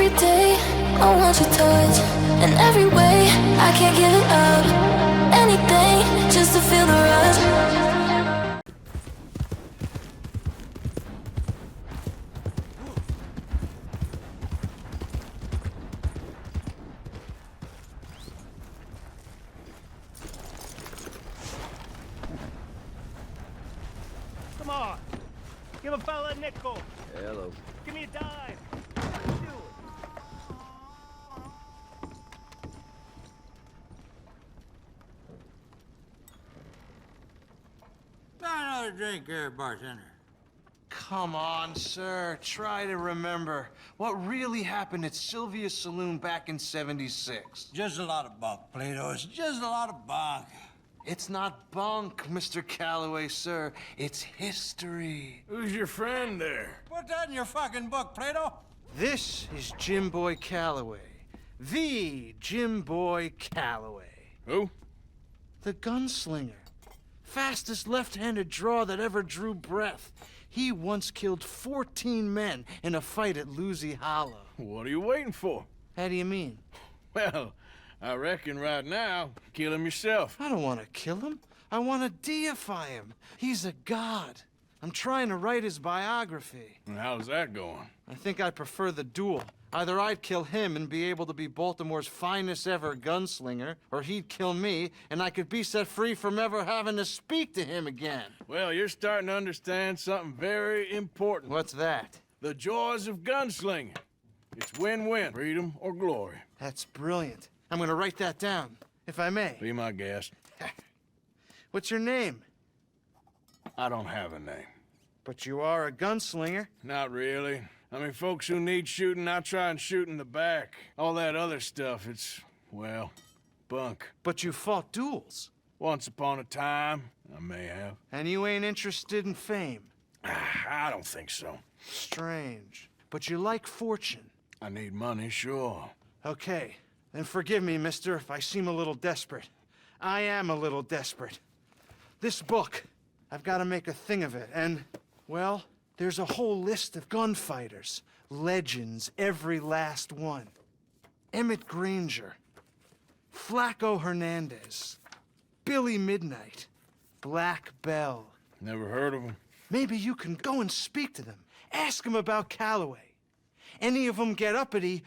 Every day I want your touch. In every way I can't give it up. Anything just to feel the rush. Come on. Give a fella a nickel. Hello. Give me a dime. Another drink here, bartender. Come on, sir. Try to remember what really happened at Sylvia's Saloon back in '76. Just a lot of bunk, Plato. It's just a lot of bunk. It's not bunk, Mr. Calloway, sir. It's history. Who's your friend there? Put that in your fucking book, Plato. This is Jim Boy Calloway. The Jim Boy Calloway. Who? The gunslinger. Fastest left-handed draw that ever drew breath. He once killed 14 men in a fight at Lucy Hollow. What are you waiting for? How do you mean? Well, I reckon right now, kill him yourself. I don't want to kill him. I want to deify him. He's a god. I'm trying to write his biography. And how's that going? I think I prefer the duel. Either I'd kill him and be able to be Baltimore's finest ever gunslinger, or he'd kill me and I could be set free from ever having to speak to him again. Well, you're starting to understand something very important. What's that? The joys of gunslinging. It's win-win, freedom or glory. That's brilliant. I'm gonna write that down, if I may. Be my guest. What's your name? I don't have a name. But you are a gunslinger. Not really. I mean, folks who need shooting, I try and shoot in the back. All that other stuff, it's, well, bunk. But you fought duels. Once upon a time, I may have. And you ain't interested in fame. I don't think so. Strange. But you like fortune. I need money, sure. Okay, then forgive me, mister, if I seem a little desperate. I am a little desperate. This book, I've got to make a thing of it, and, well, there's a whole list of gunfighters. Legends, every last one. Emmett Granger, Flaco Hernandez, Billy Midnight, Black Bell. Never heard of him. Maybe you can go and speak to them. Ask them about Calloway. Any of them get uppity,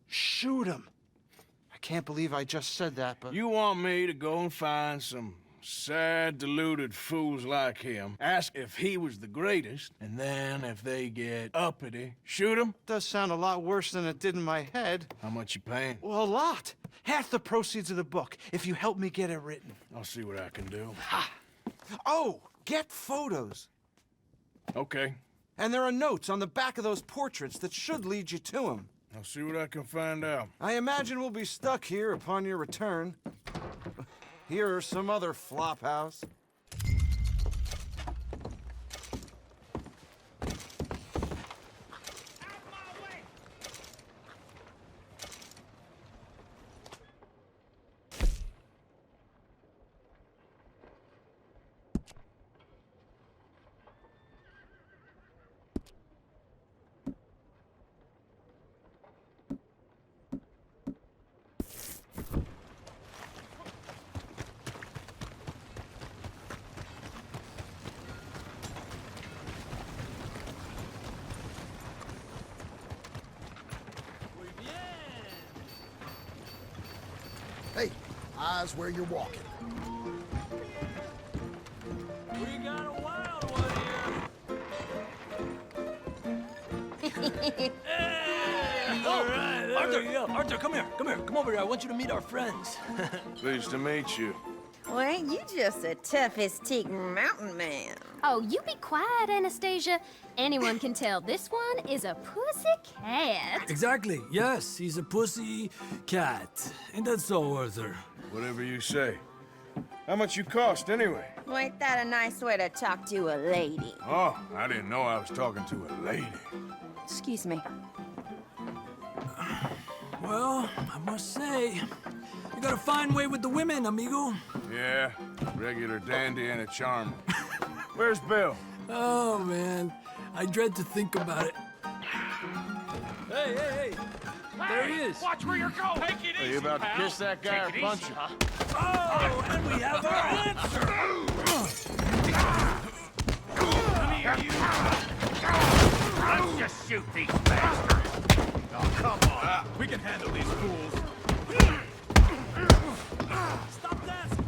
shoot them. I can't believe I just said that, but... You want me to go and find some sad, deluded fools like him, ask if he was the greatest, and then if they get uppity, shoot him? Does sound a lot worse than it did in my head. How much you paying? Well, a lot. Half the proceeds of the book, if you help me get it written. I'll see what I can do. Ha! Oh, get photos. Okay. And there are notes on the back of those portraits that should lead you to him. I'll see what I can find out. I imagine we'll be stuck here upon your return. Here are some other flophouse. Hey, eyes where you're walking. We got a wild one here. Hey! All right, Arthur, Arthur, come here, come over here. I want you to meet our friends. Pleased to meet you. Well, ain't you just the toughest teak mountain man? Oh, you be quiet, Anastasia. Anyone can tell this one is a pussy cat. Exactly, yes, he's a pussy cat. Ain't that so, Arthur? Whatever you say. How much you cost, anyway? Well, ain't that a nice way to talk to a lady? Oh, I didn't know I was talking to a lady. Excuse me. Well, I must say, you got a fine way with the women, amigo. Yeah, regular dandy and a charmer. Where's Bill? Oh, man, I dread to think about it. Hey, hey, hey! There he is. Watch where you're going. Take it Are easy, you about to pal. kiss that guy or Take it punch easy, him? huh? Oh, and we have our answer! Come here, you. Let's just shoot these bastards. Oh, come on. We can handle these fools. Stop dancing!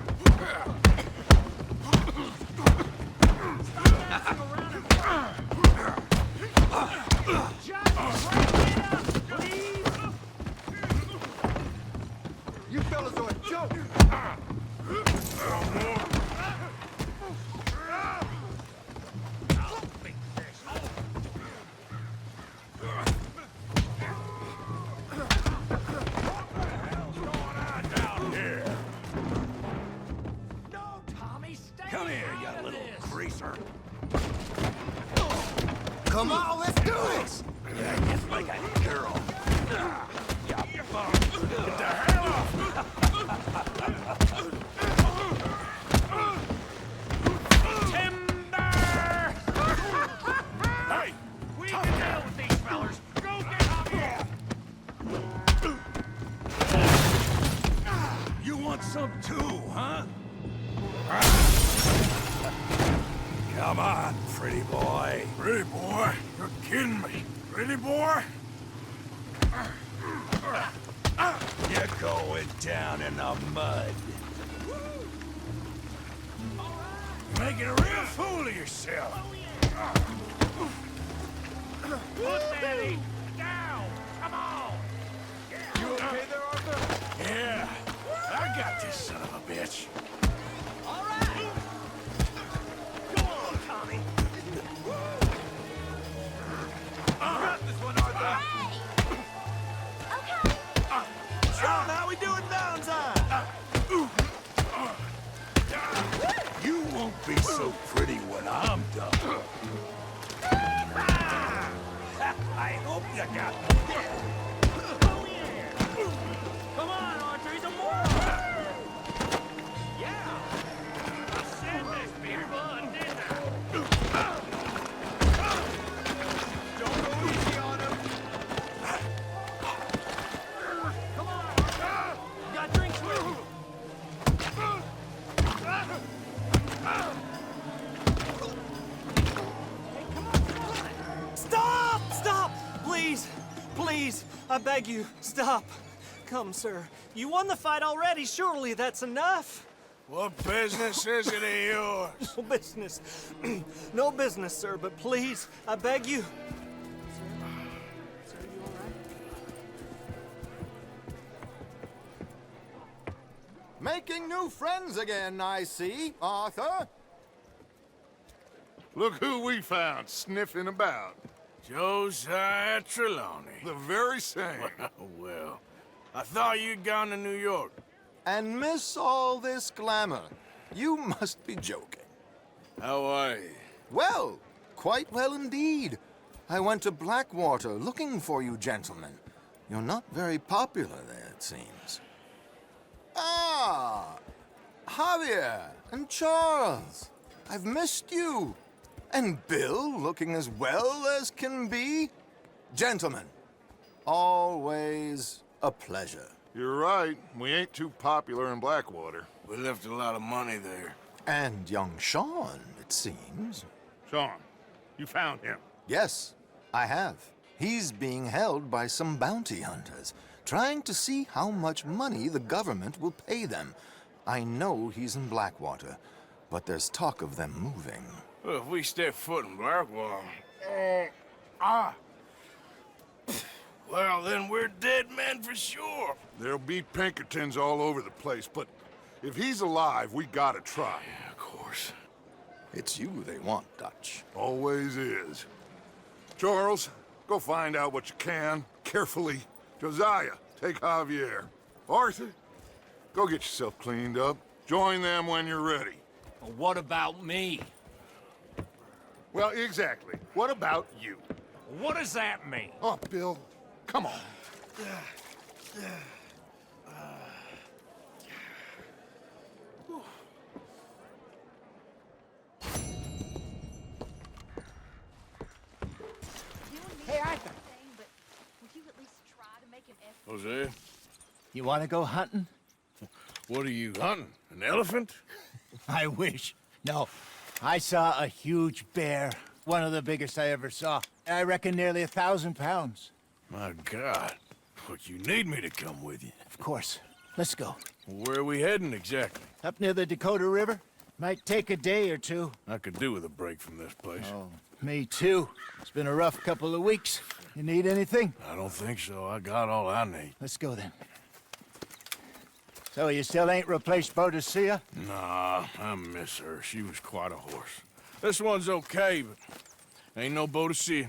You fellas are a joke! No, Tommy, stay Come here, out you of little this. greaser. Come on, let's do this! Yeah, just like a girl. You bum. Get the hell off! Timber! Hey! We can deal with these fellers. Go get Javier. You want some too, huh? Come on, pretty boy. Pretty boy? You're kidding me. Pretty boy? You're going down in the mud. You're making a real fool of yourself. Put that easy. Down. Come on. You okay there, Arthur? Yeah, I got this son of a bitch. All right. Go on, Tommy. Got this one, Arthur. How we doing Valentine? You won't be so pretty when I'm done. I hope you got Oh, yeah. Come on, Arthur. He's a moron. Yeah. I said this beer blood, didn't I? Don't go easy on him. Come on, Arthur. You got drinks with you. Stop! Stop! Please! Please! I beg you, stop! Come, sir. You won the fight already. Surely that's enough. What business is it of yours? No business. No business, sir, but please, I beg you. Sir, you all right? Making new friends again, I see, Arthur. Look who we found sniffing about. Josiah Trelawney. The very same. Well, I thought you'd gone to New York. And miss all this glamour. You must be joking. How are you? Well, quite well indeed. I went to Blackwater looking for you gentlemen. You're not very popular there, it seems. Ah, Javier and Charles. I've missed you. And Bill looking as well as can be. Gentlemen, always a pleasure. You're right. We ain't too popular in Blackwater. We left a lot of money there. And young Sean, it seems. Sean, you found him. Yes, I have. He's being held by some bounty hunters, trying to see how much money the government will pay them. I know he's in Blackwater, but there's talk of them moving. Well, if we step foot in Blackwater... Well, then we're dead men for sure. There'll be Pinkertons all over the place, but if he's alive, we gotta try. Yeah, of course. It's you they want, Dutch. Always is. Charles, go find out what you can, carefully. Josiah, take Javier. Arthur, go get yourself cleaned up. Join them when you're ready. Well, what about me? Well, exactly. What about you? What does that mean? Oh, Bill, come on. Hey, Arthur. Jose, You want to go hunting? what are you hunting? An elephant? I wish. No. I saw a huge bear. One of the biggest I ever saw. I reckon nearly 1,000 pounds. My God. But you need me to come with you. Of course. Let's go. Where are we heading exactly? Up near the Dakota River. Might take a day or two. I could do with a break from this place. Oh, me too. It's been a rough couple of weeks. You need anything? I don't think so. I got all I need. Let's go then. So you still ain't replaced Boadicea? Nah, I miss her. She was quite a horse. This one's okay, but ain't no Boadicea.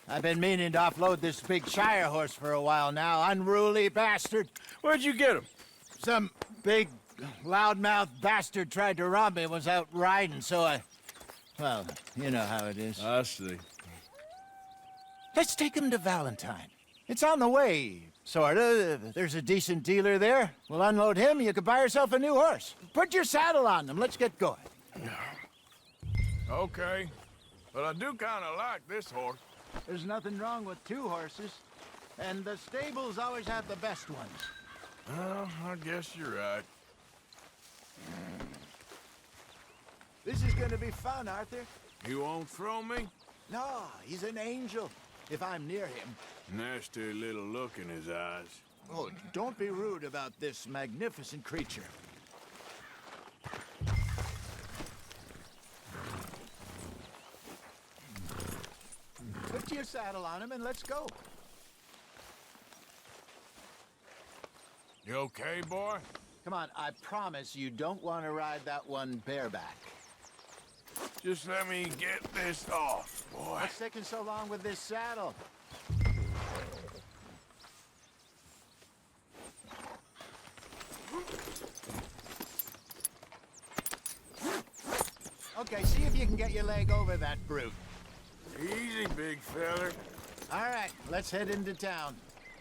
I've been meaning to offload this big Shire horse for a while now. Unruly bastard. Where'd you get him? Some big, loudmouth bastard tried to rob me and was out riding, so I... Well, you know how it is. I see. Let's take him to Valentine. It's on the way, sorta. There's a decent dealer there. We'll unload him, you could buy yourself a new horse. Put your saddle on them, let's get going. Okay. But I do kind of like this horse. There's nothing wrong with two horses, and the stables always have the best ones. Well, I guess you're right. This is gonna be fun, Arthur. You won't throw me? No, he's an angel, if I'm near him. Nasty little look in his eyes. Oh, don't be rude about this magnificent creature. Put your saddle on him and let's go. You okay, boy? Come on, I promise you don't want to ride that one bareback. Just let me get this off, boy. What's taking so long with this saddle? Okay, see if you can get your leg over that brute. Easy, big feller. All right, let's head into town.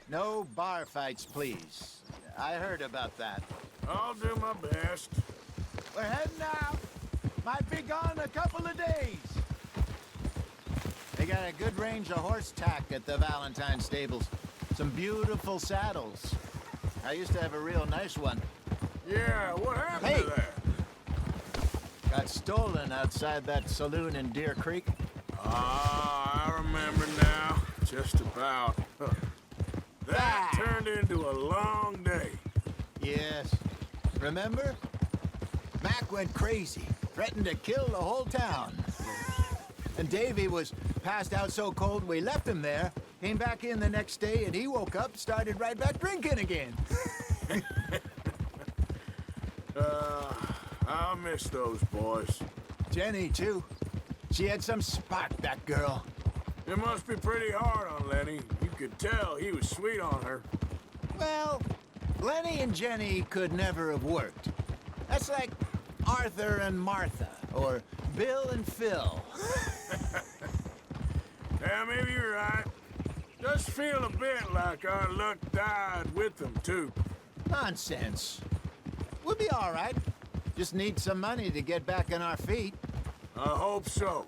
No bar fights, please. I heard about that. I'll do my best. We're heading out. Might be gone a couple of days. They got a good range of horse tack at the Valentine stables. Some beautiful saddles. I used to have a real nice one. Yeah, what happened to that? Got stolen outside that saloon in Deer Creek. Ah, I remember now. Just about. That turned into a long day. Yes. Remember? Mac went crazy, threatened to kill the whole town. And Davy was passed out so cold we left him there, came back in the next day, and he woke up, started right back drinking again. I'll miss those boys. Jenny, too. She had some spark, that girl. It must be pretty hard on Lenny. You could tell he was sweet on her. Well, Lenny and Jenny could never have worked. That's like Arthur and Martha, or Bill and Phil. Yeah, maybe you're right. Does feel a bit like our luck died with them, too. Nonsense. We'll be all right. Just need some money to get back on our feet. I hope so.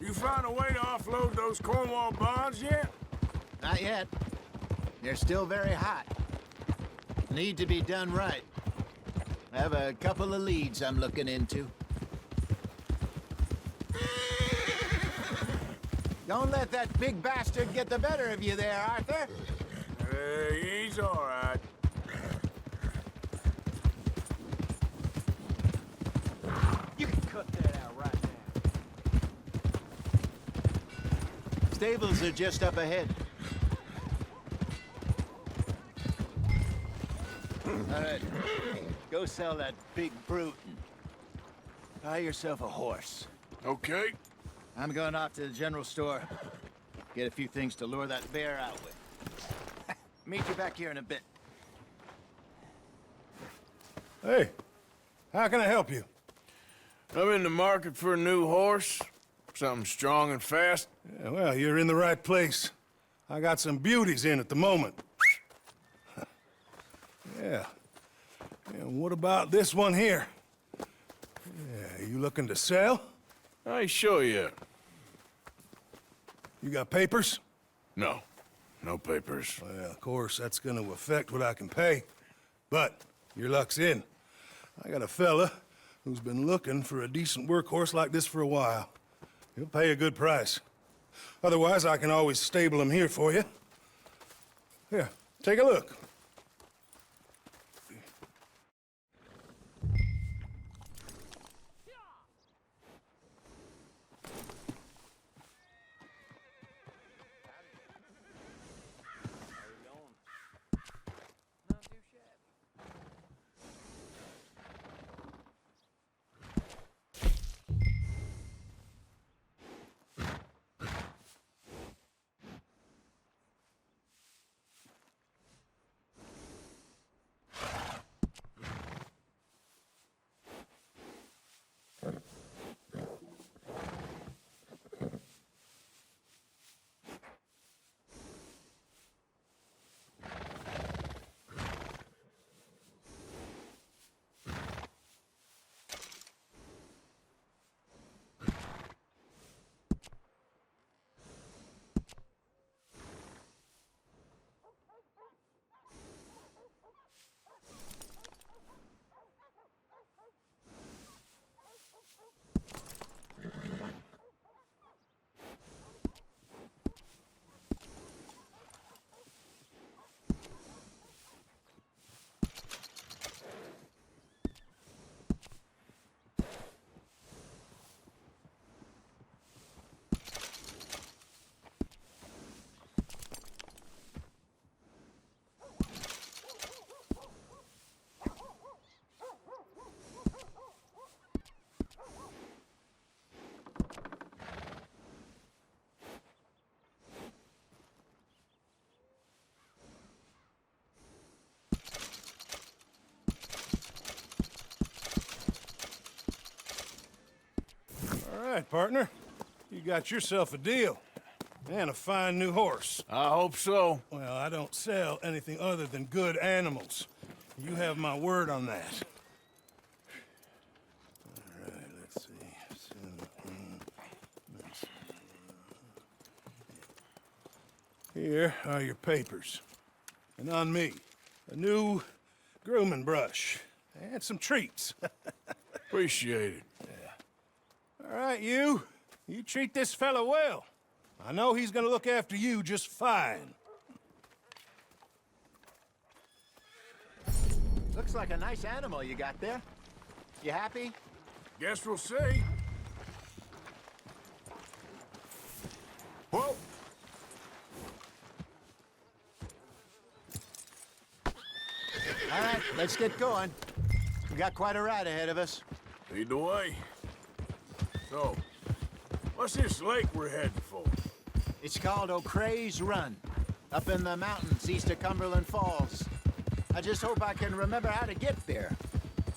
You found a way to offload those Cornwall bonds yet? Not yet. They're still very hot. Need to be done right. I have a couple of leads I'm looking into. Don't let that big bastard get the better of you there, Arthur. Hey, he's all right. You can cut that out right now. Stables are just up ahead. All right, go sell that big brute and buy yourself a horse. Okay. I'm going off to the general store. Get a few things to lure that bear out with. Meet you back here in a bit. Hey, how can I help you? I'm in the market for a new horse. Something strong and fast. Yeah, well, you're in the right place. I got some beauties in at the moment. Yeah. And what about this one here? Yeah, you looking to sell? I ain't sure yet. You got papers? No. No papers. Well, of course, that's gonna affect what I can pay. But your luck's in. I got a fella who's been looking for a decent workhorse like this for a while. He'll pay a good price. Otherwise, I can always stable him here for you. Here, take a look. All right, partner. You got yourself a deal. And a fine new horse. I hope so. Well, I don't sell anything other than good animals. You have my word on that. All right, let's see. Here are your papers. And on me, a new grooming brush. And some treats. Appreciate it. All right, you treat this fella well. I know he's gonna look after you just fine. Looks like a nice animal you got there. You happy? Guess we'll see. Whoa! All right, let's get going. We got quite a ride ahead of us. Lead the way. So, what's this lake we're heading for? It's called O'Creagh's Run, up in the mountains east of Cumberland Falls. I just hope I can remember how to get there.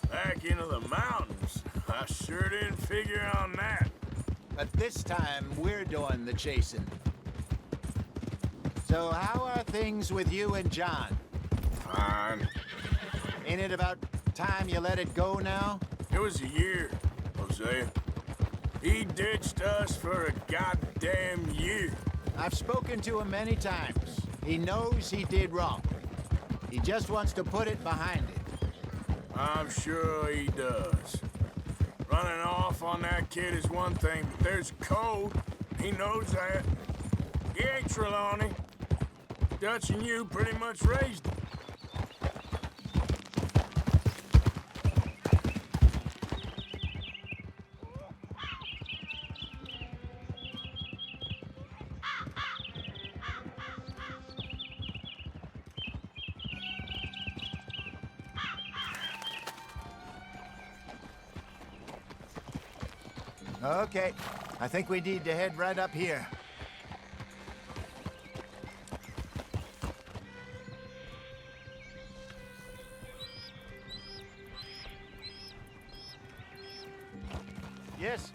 Back into the mountains? I sure didn't figure on that. But this time, we're doing the chasing. So how are things with you and John? Fine. Ain't it about time you let it go now? It was a year, Hosea. He ditched us for a goddamn year. I've spoken to him many times. He knows he did wrong. He just wants to put it behind him. I'm sure he does. Running off on that kid is one thing, but there's code. He knows that. He ain't Trelawney. Dutch and you pretty much raised him. Okay, I think we need to head right up here. Yes,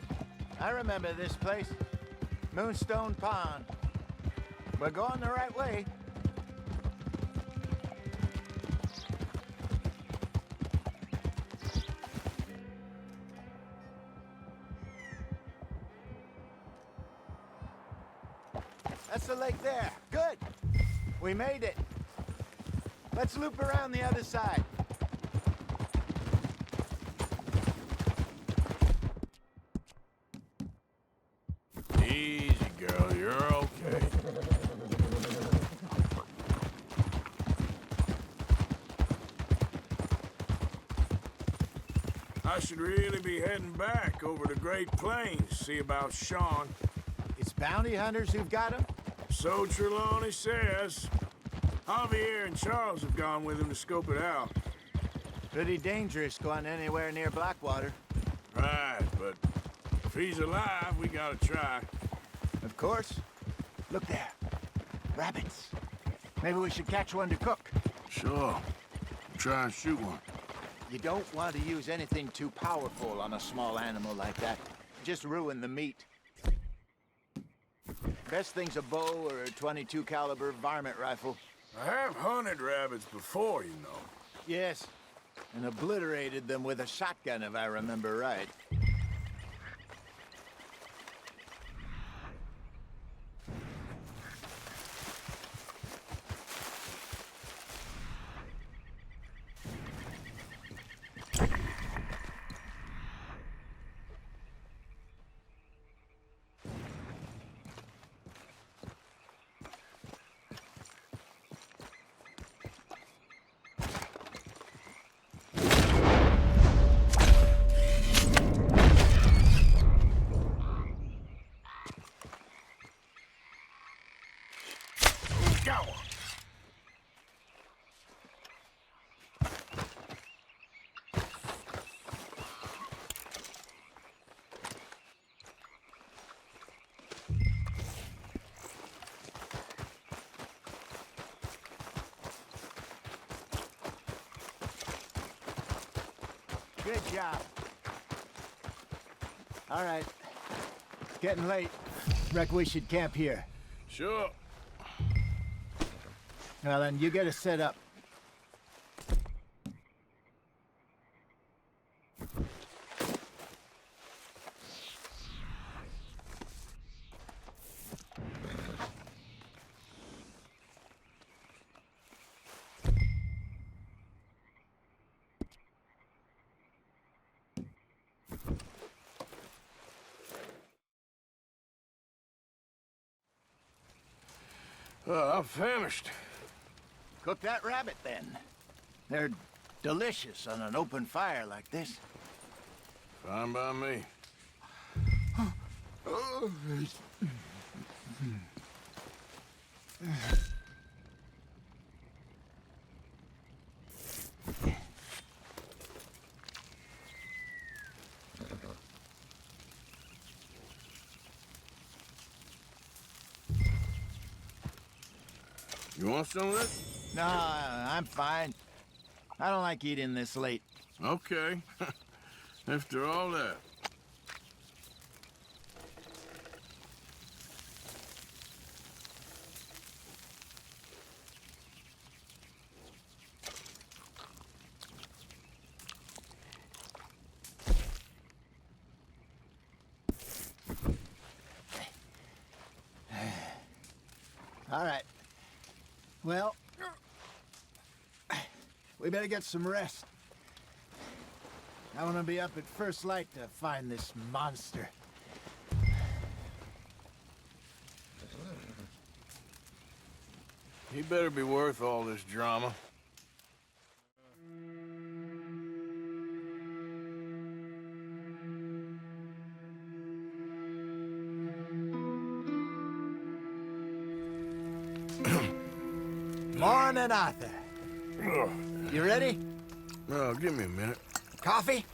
I remember this place. Moonstone Pond. We're going the right way. That's the lake there. Good. We made it. Let's loop around the other side. Easy, girl. You're okay. I should really be heading back over the Great Plains, see about Sean. It's bounty hunters who've got him? So Trelawney says. Javier and Charles have gone with him to scope it out. Pretty dangerous going anywhere near Blackwater. Right, but if he's alive, we gotta try. Of course. Look there. Rabbits. Maybe we should catch one to cook. Sure. Try and shoot one. You don't want to use anything too powerful on a small animal like that. Just ruin the meat. Best thing's a bow or a .22 caliber varmint rifle. I have hunted rabbits before, you know. Yes, and obliterated them with a shotgun, if I remember right. Got one. Good job. All right. It's getting late. Reckon we should camp here. Sure. Well, then, you get us set up. I'm famished. Cook that rabbit, then. They're delicious on an open fire like this. Fine by me. You want some of this? No, I'm fine. I don't like eating this late. Okay. After all that. All right. Well, we better get some rest. I want to be up at first light to find this monster. He better be worth all this drama. Morning, Arthur. You ready? No, give me a minute. Coffee?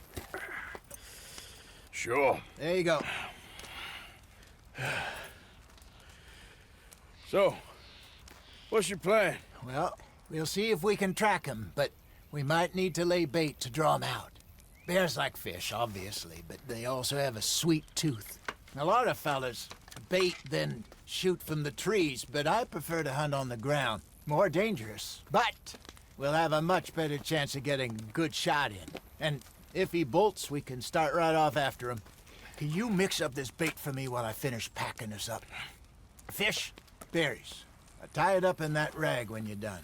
Sure. There you go. So, what's your plan? Well, we'll see if we can track him, but we might need to lay bait to draw him out. Bears like fish, obviously, but they also have a sweet tooth. A lot of fellas bait, then shoot from the trees, but I prefer to hunt on the ground. More dangerous, but we'll have a much better chance of getting a good shot in. And if he bolts, we can start right off after him. Can you mix up this bait for me while I finish packing this up? Fish, berries. Tie it up in that rag when you're done.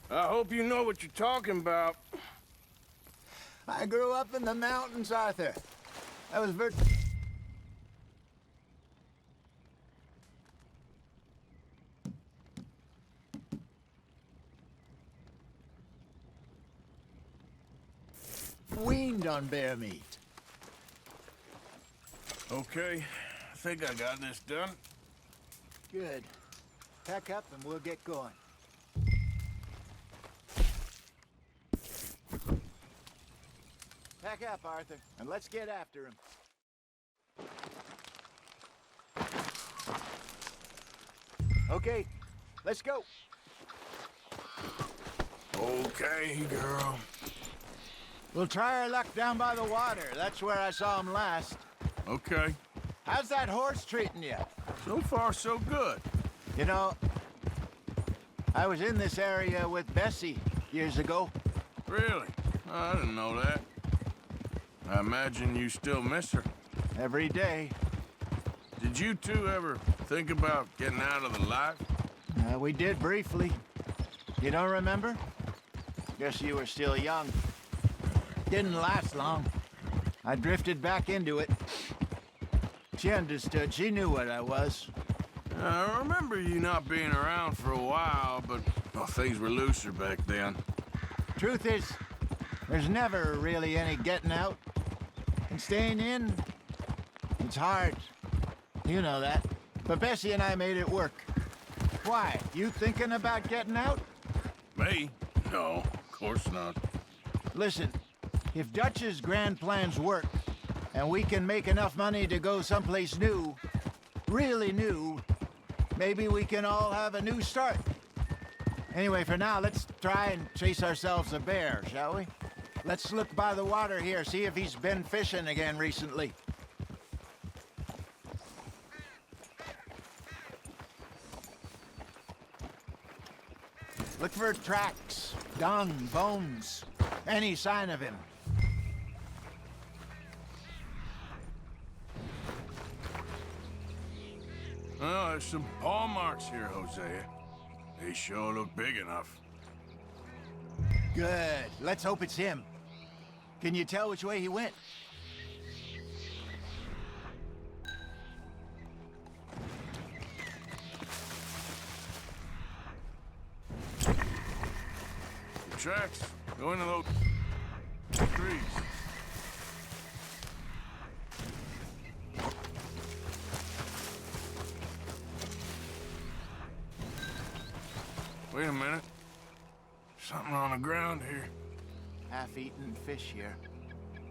I hope you know what you're talking about. I grew up in the mountains, Arthur. I was weaned on bear meat. Okay, I think I got this done. Good. Pack up and we'll get going. Pack up, Arthur, and let's get after him. Okay, let's go. Okay, girl. We'll try our luck down by the water. That's where I saw him last. Okay. How's that horse treating you? So far, so good. You know, I was in this area with Bessie years ago. Really? I didn't know that. I imagine you still miss her. Every day. Did you two ever think about getting out of the life? We did briefly. You don't remember? Guess you were still young. Didn't last long. I drifted back into it. She understood. She knew what I was. I remember you not being around for a while, but well, things were looser back then. Truth is, there's never really any getting out. And staying in, it's hard. You know that. But Bessie and I made it work. Why? You thinking about getting out? Me? No, of course not. Listen, if Dutch's grand plans work, and we can make enough money to go someplace new, really new, maybe we can all have a new start. Anyway, for now, let's try and chase ourselves a bear, shall we? Let's look by the water here, see if he's been fishing again recently. Look for tracks, dung, bones, any sign of him. Well, there's some paw marks here, Hosea. They sure look big enough. Good. Let's hope it's him. Can you tell which way he went? The tracks go into those trees. Wait a minute. Something on the ground here. Half-eaten fish here.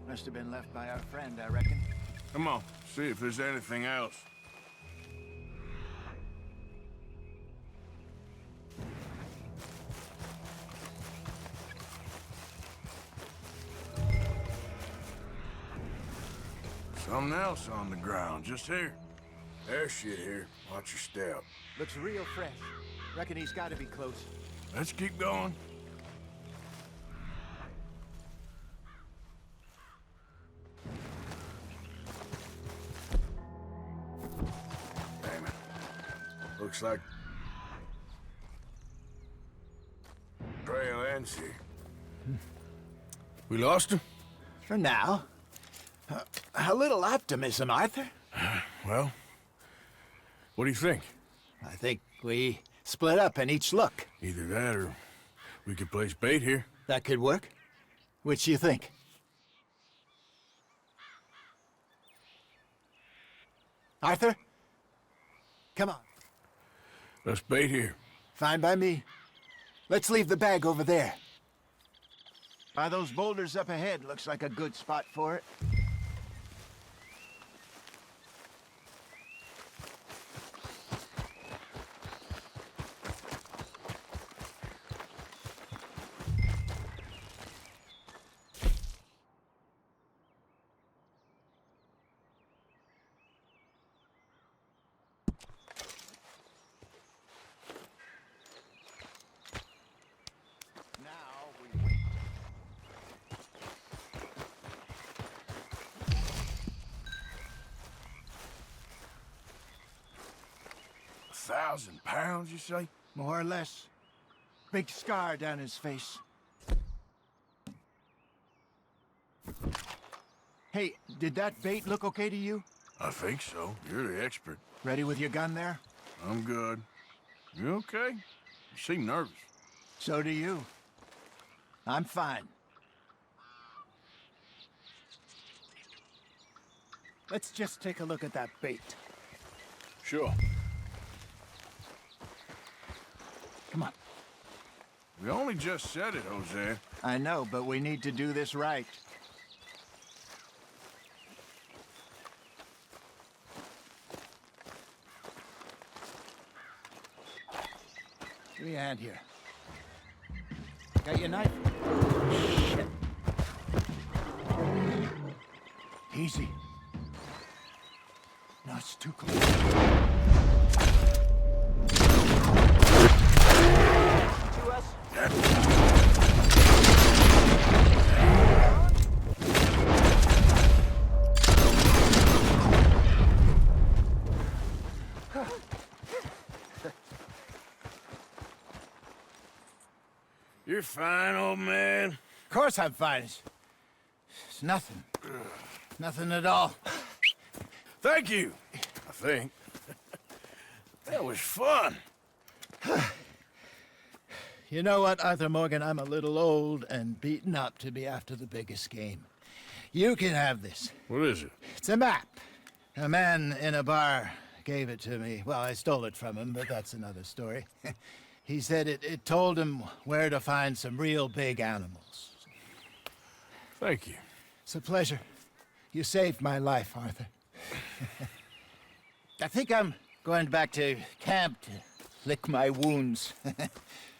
Must have been left by our friend, I reckon. Come on, see if there's anything else. Something else on the ground, just here. There's shit here. Watch your step. Looks real fresh. Reckon he's got to be close. Let's keep going. Damn it. Looks like trail ends here. We lost him? For now. A little optimism, Arthur. Well, what do you think? I think we split up and each look. Either that or we could place bait here. That could work. Which you think? Arthur? Come on. Let's bait here. Fine by me. Let's leave the bag over there. By those boulders up ahead, looks like a good spot for it. 2,000 pounds, you say? More or less. Big scar down his face. Hey, did that bait look okay to you? I think so. You're the expert. Ready with your gun there? I'm good. You okay? You seem nervous. So do you. I'm fine. Let's just take a look at that bait. Sure. Come on. We only just said it, Jose. I know, but we need to do this right. Give me a hand here. Got your knife? Shit. Easy. No, it's too close. You're fine, old man. Of course I'm fine. It's nothing. Nothing at all. Thank you, I think. That was fun. You know what, Arthur Morgan? I'm a little old and beaten up to be after the biggest game. You can have this. What is it? It's a map. A man in a bar gave it to me. Well, I stole it from him, but that's another story. He said it told him where to find some real big animals. Thank you. It's a pleasure. You saved my life, Arthur. I think I'm going back to camp to lick my wounds.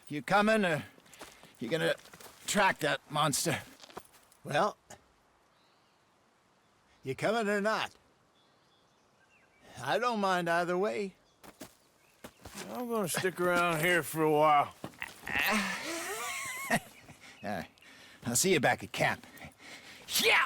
You coming, or you gonna track that monster? Well, you coming or not? I don't mind either way. I'm gonna stick around here for a while. All right. I'll see you back at camp. Yeah!